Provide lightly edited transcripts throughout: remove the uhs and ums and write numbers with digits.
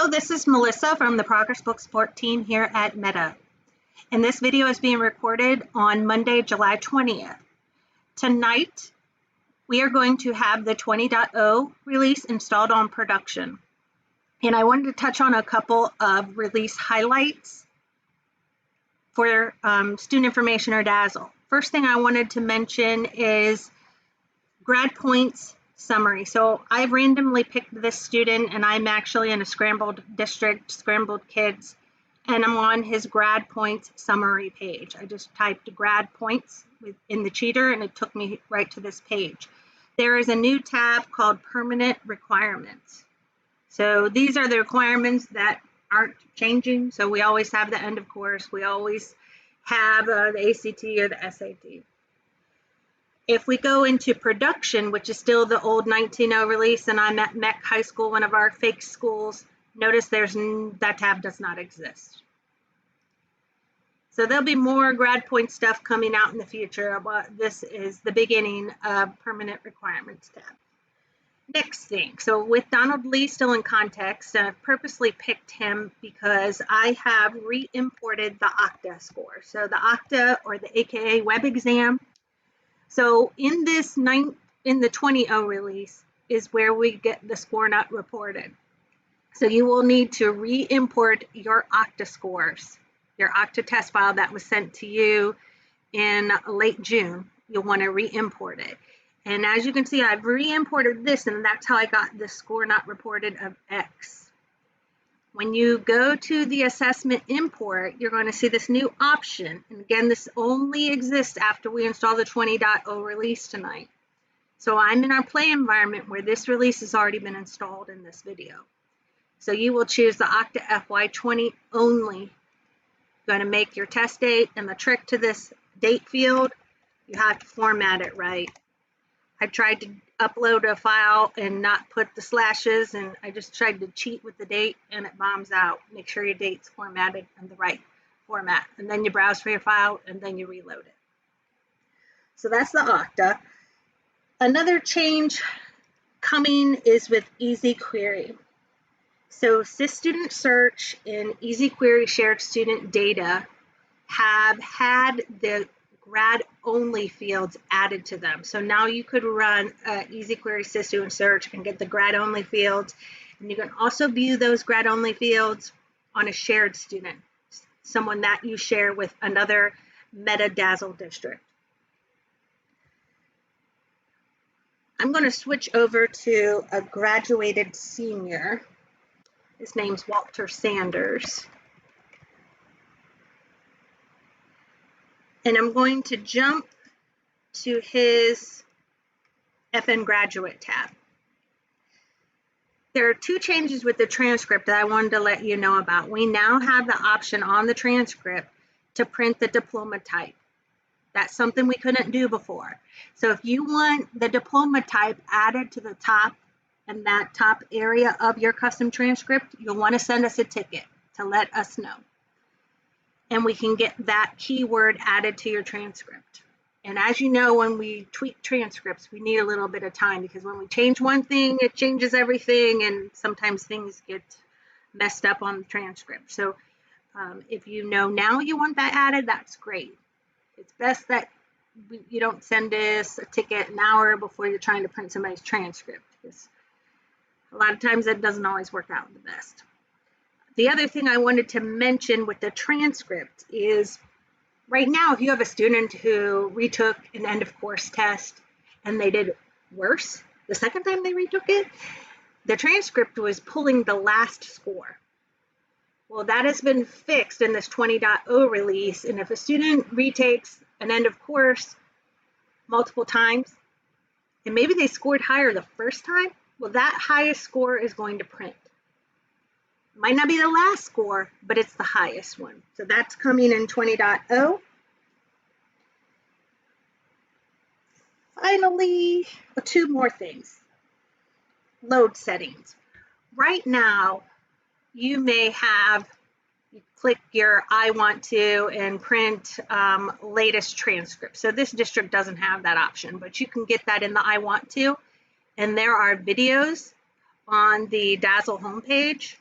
this is Melissa from the ProgressBook support team here at Meta. And this video is being recorded on Monday, July 20th. Tonight, we are going to have the 20.0 release installed on production. And I wanted to touch on a couple of release highlights for student information or Dazzle. First thing I wanted to mention is Grad Points summary. So I randomly picked this student, and I'm actually in a scrambled district, scrambled kids, and I'm on his Grad Points summary page. I just typed Grad Points in the cheater, and it took me right to this page. There is a new tab called Permanent Requirements. So these are the requirements that aren't changing. So we always have the end of course. We always have the ACT or the SAT. If we go into production, which is still the old 19.0 release, and I'm at Mech High School, one of our fake schools, notice that tab does not exist. So there'll be more Grad Point stuff coming out in the future, but this is the beginning of Permanent Requirements tab. Next thing, so with Donald Lee still in context, and I've purposely picked him because I have re-imported the Octa score. So the Octa, or the AKA web exam. So in this in the 20.0 release is where we get the score not reported. So you will need to re-import your Octa scores, your Octa test file that was sent to you in late June. You'll want to re-import it. And as you can see, I've re-imported this, and that's how I got the score not reported of X. When you go to the assessment import, you're going to see this new option. And again, this only exists after we install the 20.0 release tonight. So I'm in our play environment where this release has already been installed in this video. So you will choose the Octa FY20 only. Going to make your test date, and the trick to this date field, you have to format it right. I tried to upload a file and not put the slashes, and I just tried to cheat with the date, and it bombs out. Make sure your date's formatted in the right format, and then you browse for your file, and then you reload it. So that's the Octa. Another change coming is with Easy Query. So SysStudent Search and Easy Query shared student data have had the grad only fields added to them. So now you could run Easy Query SysStudent Search and get the grad only fields. And you can also view those grad only fields on a shared student, someone that you share with another Meta Dazzle district. I'm going to switch over to a graduated senior. His name's Walter Sanders. And I'm going to jump to his FN Graduate tab. There are two changes with the transcript that I wanted to let you know about. We now have the option on the transcript to print the diploma type. That's something we couldn't do before. So if you want the diploma type added to the top and that top area of your custom transcript, you'll want to send us a ticket to let us know. And we can get that keyword added to your transcript. And as you know, when we tweak transcripts, we need a little bit of time, because when we change one thing, it changes everything, and sometimes things get messed up on the transcript. So if you know now you want that added, that's great. It's best that you don't send us a ticket an hour before you're trying to print somebody's transcript, because a lot of times that doesn't always work out the best. The other thing I wanted to mention with the transcript is, right now, if you have a student who retook an end of course test and they did worse the second time they retook it, the transcript was pulling the last score. Well, that has been fixed in this 20.0 release, and if a student retakes an end of course multiple times, and maybe they scored higher the first time, well, that highest score is going to print. Might not be the last score, but it's the highest one. So that's coming in 20.0. Finally, two more things. Load settings. Right now, you may have, you click your I want to and print latest transcript. So this district doesn't have that option, but you can get that in the I want to. And there are videos on the Dazzle homepage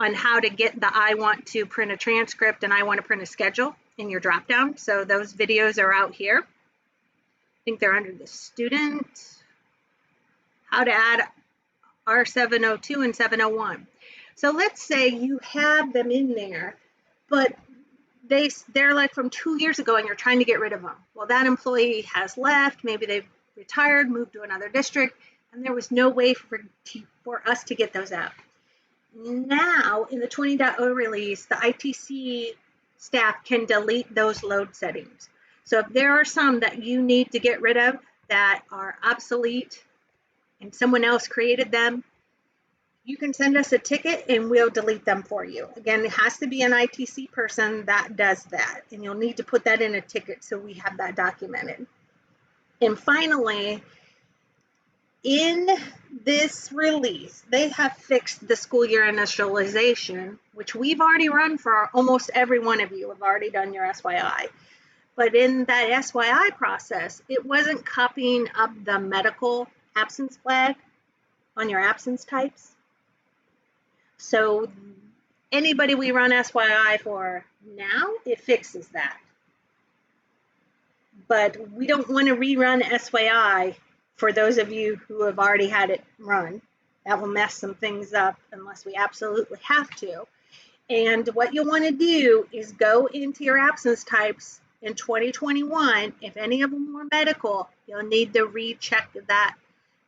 on how to get the I want to print a transcript and I want to print a schedule in your dropdown. So those videos are out here. I think they're under the student, how to add R702 and 701. So let's say you have them in there, but they're like from 2 years ago and you're trying to get rid of them. Well, that employee has left, maybe they've retired, moved to another district, and there was no way for us to get those out. Now, in the 20.0 release, the ITC staff can delete those load settings. So if there are some that you need to get rid of that are obsolete and someone else created them, you can send us a ticket and we'll delete them for you. Again, it has to be an ITC person that does that, and you'll need to put that in a ticket so we have that documented. And finally, in this release, they have fixed the school year initialization, which we've already run for almost every one of you have already done your SYI. But in that SYI process, it wasn't copying up the medical absence flag on your absence types. So anybody we run SYI for now, it fixes that. But we don't want to rerun SYI for those of you who have already had it run. That will mess some things up unless we absolutely have to. And what you'll want to do is go into your absence types in 2021. If any of them were medical, you'll need to recheck that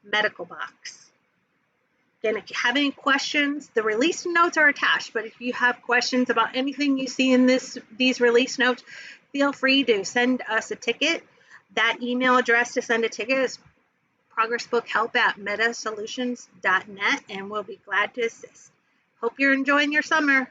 medical box. Again, if you have any questions, the release notes are attached, but if you have questions about anything you see in these release notes, feel free to send us a ticket. That email address to send a ticket is ProgressBookHelp@metasolutions.net, and we'll be glad to assist. Hope you're enjoying your summer.